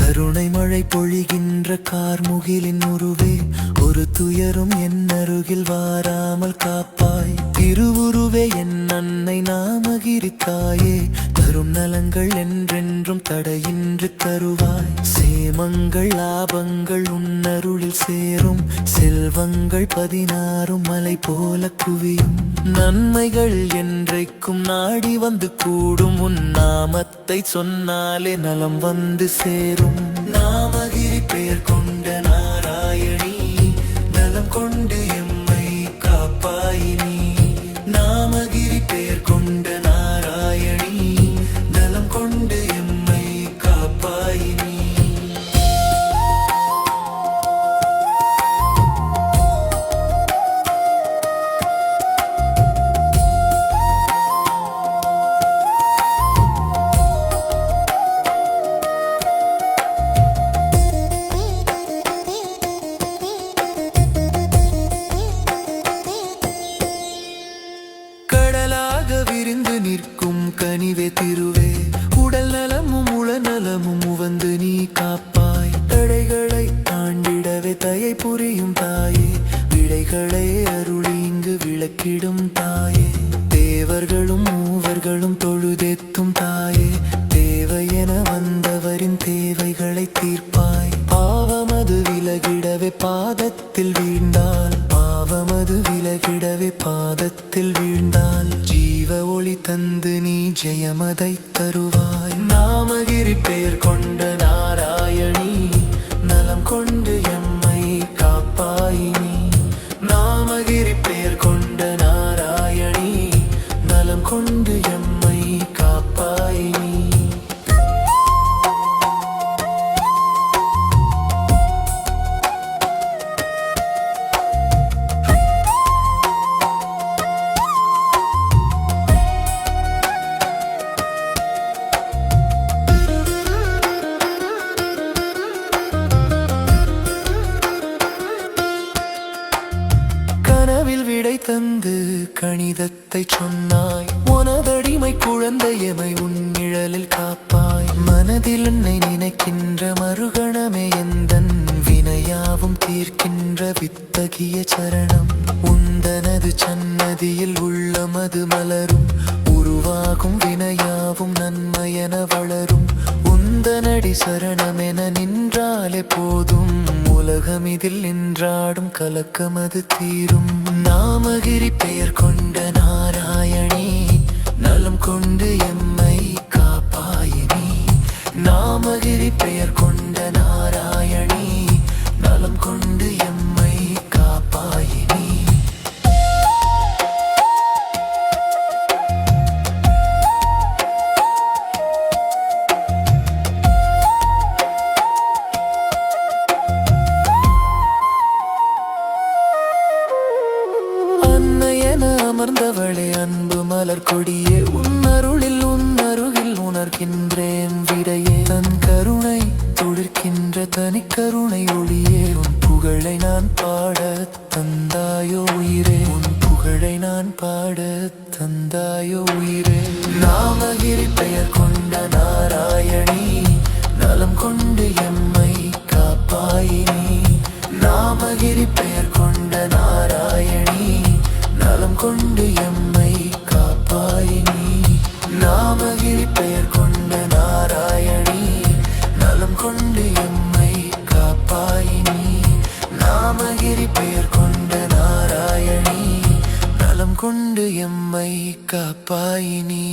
கருணை மழை பொழிகின்ற கார்முகிலின் உருவே, ஒரு துயரும் என் அருகில் வாராமல் காப்பாய். திருவுருவே என் அன்னை நாமகிரி தாயே, தரும் நலங்கள் என்றென்றும் தடையின்றி தருவாய். சேமங்கள் லாபங்கள் உன்னருளில் சேரும், செல்வங்கள் 16 மலை போல குவியும். நன்மைகள் என்றைக்கும் நாடி வந்து கூடும், உன் நாமத்தை சொன்னாலே நலம் வந்து சேரும். நாமகிரி பெயர் கொண்ட நாராயணி, நலம் கொண்டு எம்மை காப்பாயினி. நாமகிரி பெயர் கொண்ட நாராயணி, நலம் கொண்டு எம்மை காப்பாயினி. விரிந்து நிற்கும் கனிவே திருவே, உடல் நலமும் உளநலமும் உவந்து நீ காப்பாய். தடைகளை தாண்டிடவே தயை புரியும் தாயே, விடைகளை அருளி இங்கு விளக்கிடும் தாயே. தேவர்களும் மூவர்களும் தொழுதெத்தும் தாயே, தேவையென வந்தவரின் தேவைகளை தீர்ப்பாய். பாவமது விலகிடவே பாதத்தில் வீழ்ந்தால், பாவமது விலகிடவே பாதத்தில் வீழ்ந்தால், ஜீவ ஒளி தந்து நீ ஜெயமதை தருவாய். நாமகிரி பெயர் கொண்ட நாராயணி, நலம் கொண்டு எம்மை காப்பாயினி. நாமகிரி பெயர் கொண்ட நாராயணி, நலம் கொண்டு எம்மை காப்பாயினி. விடை தந்து கணிதத்தை சொன்னாய், உனதடிமை குழந்தையமை உன் நிழலில் காப்பாய். மனதில் உன்னை நினைக்கின்ற மறுகணமே எந்தன் வினையாவும் தீர்க்கின்ற வித்தகிய சரணம். உந்தனது சன்னதியில் உள்ளமது மலரும், உருவாகும் வினையாவும் நன்மையென வளரும். உந்தனடி சரணமென நின்றாலே போதும், உலகமிதில் நின்றாடும் கலக்கமது தீரும். நாமகிரி பெயர் கொண்ட நாராயணி, நலம் கொண்டு எம்மை காப்பாயினி. நாமகிரி பெயர் கொண்ட நாராயணி, நலம் கொண்டு எம்மை காப்பாயினி. அமர்ந்தவளே அன்பு மலர் கொடியே, உன்னருளில் உன்னருகில் உணர்கின்றேன் விடையே. தன் கருணை தொழிற்கின்ற தனி கருணை ஒளியே, உன் புகழை நான் பாட தந்தாயோ உயிரே. உன் புகழை நான் பாட தந்தாயோ உயிரே. நாமகிரி பெயர் கொண்ட நாராயணி, நலம் கொண்டு எம்மை காப்பாயினி. நாமகிரி பெயர் கொண்ட நாராயணி, நலம் கொண்டு எம்மை காப்பாயினி. நாமகிரி பெயர் கொண்ட நாராயணி, நலம் கொண்டு எம்மை காப்பாயினி. நாமகிரி பெயர் கொண்ட நாராயணி, நலம் கொண்டு எம்மை காப்பாயினி.